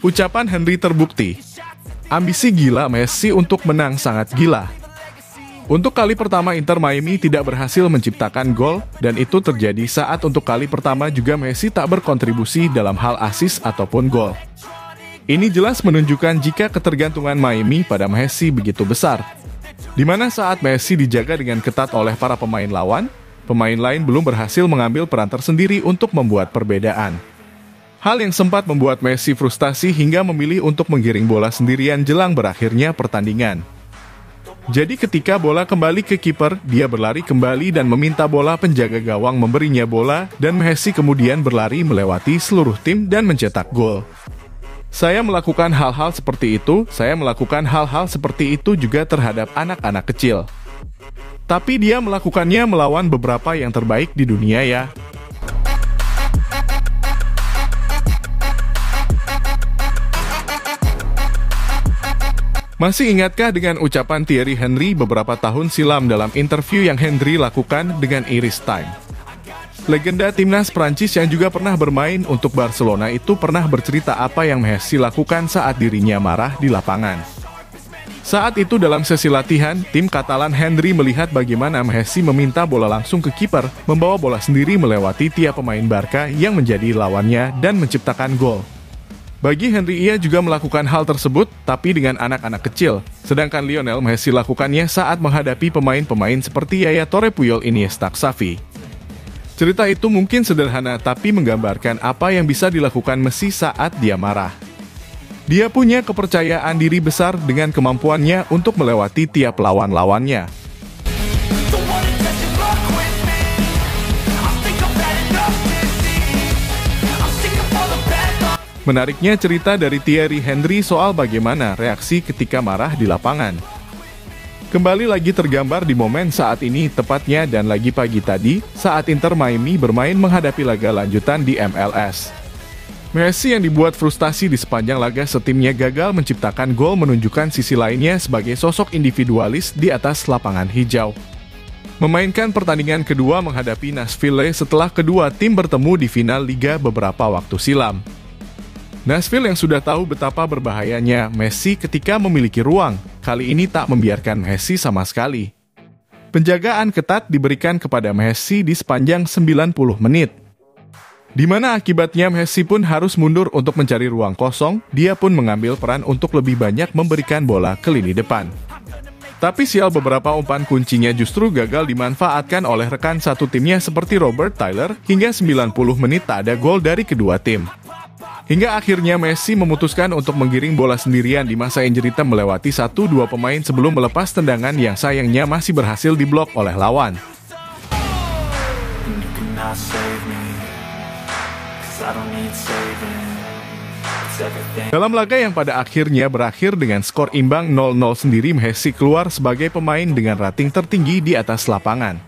Ucapan Henry terbukti. Ambisi gila Messi untuk menang sangat gila. Untuk kali pertama Inter Miami tidak berhasil menciptakan gol, dan itu terjadi saat untuk kali pertama juga Messi tak berkontribusi dalam hal assist ataupun gol. Ini jelas menunjukkan jika ketergantungan Miami pada Messi begitu besar. Di mana saat Messi dijaga dengan ketat oleh para pemain lawan, pemain lain belum berhasil mengambil peran tersendiri untuk membuat perbedaan. Hal yang sempat membuat Messi frustasi hingga memilih untuk menggiring bola sendirian jelang berakhirnya pertandingan. Jadi ketika bola kembali ke kiper, dia berlari kembali dan meminta bola penjaga gawang memberinya bola, dan Messi kemudian berlari melewati seluruh tim dan mencetak gol. Saya melakukan hal-hal seperti itu juga terhadap anak-anak kecil. Tapi dia melakukannya melawan beberapa yang terbaik di dunia ya. Masih ingatkah dengan ucapan Thierry Henry beberapa tahun silam dalam interview yang Henry lakukan dengan Iris Time? Legenda timnas Prancis yang juga pernah bermain untuk Barcelona itu pernah bercerita apa yang Messi lakukan saat dirinya marah di lapangan. Saat itu dalam sesi latihan, tim Katalan Henry melihat bagaimana Messi meminta bola langsung ke kiper, membawa bola sendiri melewati tiap pemain Barca yang menjadi lawannya dan menciptakan gol. Bagi Henry ia juga melakukan hal tersebut, tapi dengan anak-anak kecil. Sedangkan Lionel Messi lakukannya saat menghadapi pemain-pemain seperti Yaya Toure, Puyol, Iniesta, Xavi. Cerita itu mungkin sederhana, tapi menggambarkan apa yang bisa dilakukan Messi saat dia marah. Dia punya kepercayaan diri besar dengan kemampuannya untuk melewati tiap lawan-lawannya. Menariknya cerita dari Thierry Henry soal bagaimana reaksi ketika marah di lapangan. Kembali lagi tergambar di momen saat ini tepatnya dan lagi pagi tadi saat Inter Miami bermain menghadapi laga lanjutan di MLS. Messi yang dibuat frustasi di sepanjang laga setimnya gagal menciptakan gol menunjukkan sisi lainnya sebagai sosok individualis di atas lapangan hijau. Memainkan pertandingan kedua menghadapi Nashville setelah kedua tim bertemu di final Liga beberapa waktu silam. Nashville yang sudah tahu betapa berbahayanya Messi ketika memiliki ruang, kali ini tak membiarkan Messi sama sekali. Penjagaan ketat diberikan kepada Messi di sepanjang 90 menit. Di mana akibatnya Messi pun harus mundur untuk mencari ruang kosong, dia pun mengambil peran untuk lebih banyak memberikan bola ke lini depan. Tapi sial beberapa umpan kuncinya justru gagal dimanfaatkan oleh rekan satu timnya seperti Robert Tyler, hingga 90 menit tak ada gol dari kedua tim. Hingga akhirnya Messi memutuskan untuk menggiring bola sendirian di masa injury time melewati 1-2 pemain sebelum melepas tendangan yang sayangnya masih berhasil diblok oleh lawan. Dalam laga yang pada akhirnya berakhir dengan skor imbang 0-0 sendiri, Messi keluar sebagai pemain dengan rating tertinggi di atas lapangan.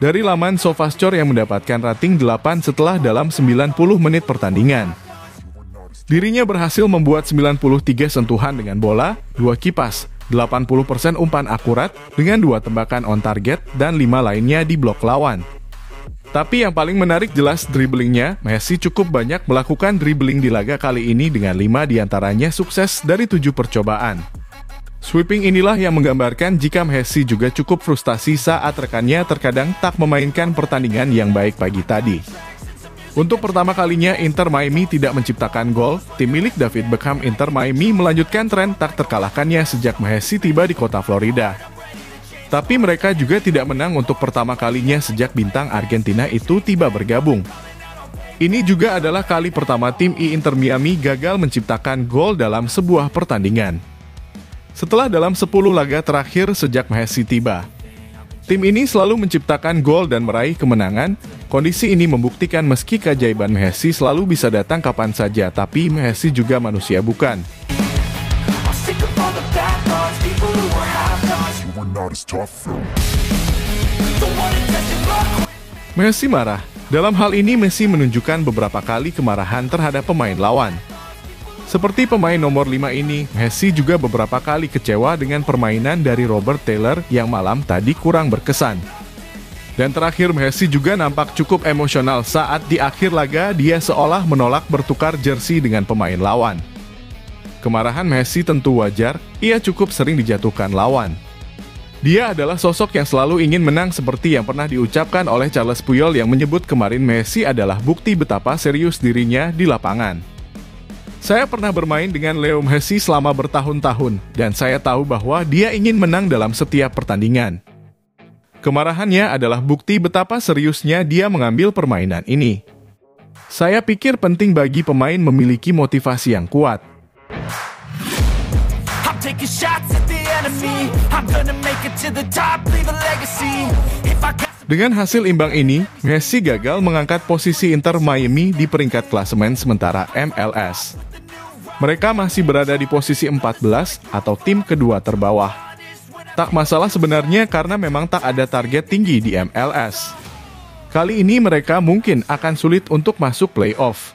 Dari laman SofaScore yang mendapatkan rating 8 setelah dalam 90 menit pertandingan. Dirinya berhasil membuat 93 sentuhan dengan bola, 2 kipas, 80% umpan akurat, dengan 2 tembakan on target, dan 5 lainnya di blok lawan. Tapi yang paling menarik jelas dribblingnya, Messi cukup banyak melakukan dribbling di laga kali ini dengan 5 diantaranya sukses dari 7 percobaan. Sweeping inilah yang menggambarkan jika Messi juga cukup frustasi saat rekannya terkadang tak memainkan pertandingan yang baik pagi tadi. Untuk pertama kalinya Inter Miami tidak menciptakan gol, tim milik David Beckham Inter Miami melanjutkan tren tak terkalahkannya sejak Messi tiba di kota Florida. Tapi mereka juga tidak menang untuk pertama kalinya sejak bintang Argentina itu tiba bergabung. Ini juga adalah kali pertama tim Inter Miami gagal menciptakan gol dalam sebuah pertandingan. Setelah dalam 10 laga terakhir sejak Messi tiba. Tim ini selalu menciptakan gol dan meraih kemenangan. Kondisi ini membuktikan meski keajaiban Messi selalu bisa datang kapan saja, tapi Messi juga manusia bukan. Messi marah. Dalam hal ini Messi menunjukkan beberapa kali kemarahan terhadap pemain lawan. Seperti pemain nomor 5 ini, Messi juga beberapa kali kecewa dengan permainan dari Robert Taylor yang malam tadi kurang berkesan. Dan terakhir Messi juga nampak cukup emosional saat di akhir laga dia seolah menolak bertukar jersey dengan pemain lawan. Kemarahan Messi tentu wajar, ia cukup sering dijatuhkan lawan. Dia adalah sosok yang selalu ingin menang seperti yang pernah diucapkan oleh Charles Puyol yang menyebut kemarin Messi adalah bukti betapa serius dirinya di lapangan. Saya pernah bermain dengan Leo Messi selama bertahun-tahun, dan saya tahu bahwa dia ingin menang dalam setiap pertandingan. Kemarahannya adalah bukti betapa seriusnya dia mengambil permainan ini. Saya pikir penting bagi pemain memiliki motivasi yang kuat. Dengan hasil imbang ini, Messi gagal mengangkat posisi Inter Miami di peringkat klasemen sementara MLS. Mereka masih berada di posisi 14 atau tim kedua terbawah. Tak masalah sebenarnya karena memang tak ada target tinggi di MLS. Kali ini mereka mungkin akan sulit untuk masuk playoff.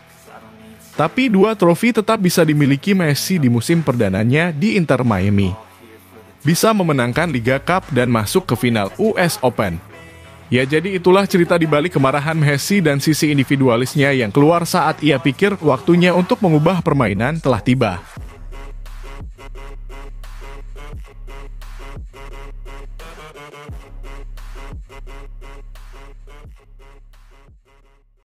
Tapi 2 trofi tetap bisa dimiliki Messi di musim perdananya di Inter Miami. Bisa memenangkan Liga Cup dan masuk ke final US Open. Ya, jadi itulah cerita di balik kemarahan Messi dan sisi individualisnya yang keluar saat ia pikir waktunya untuk mengubah permainan telah tiba.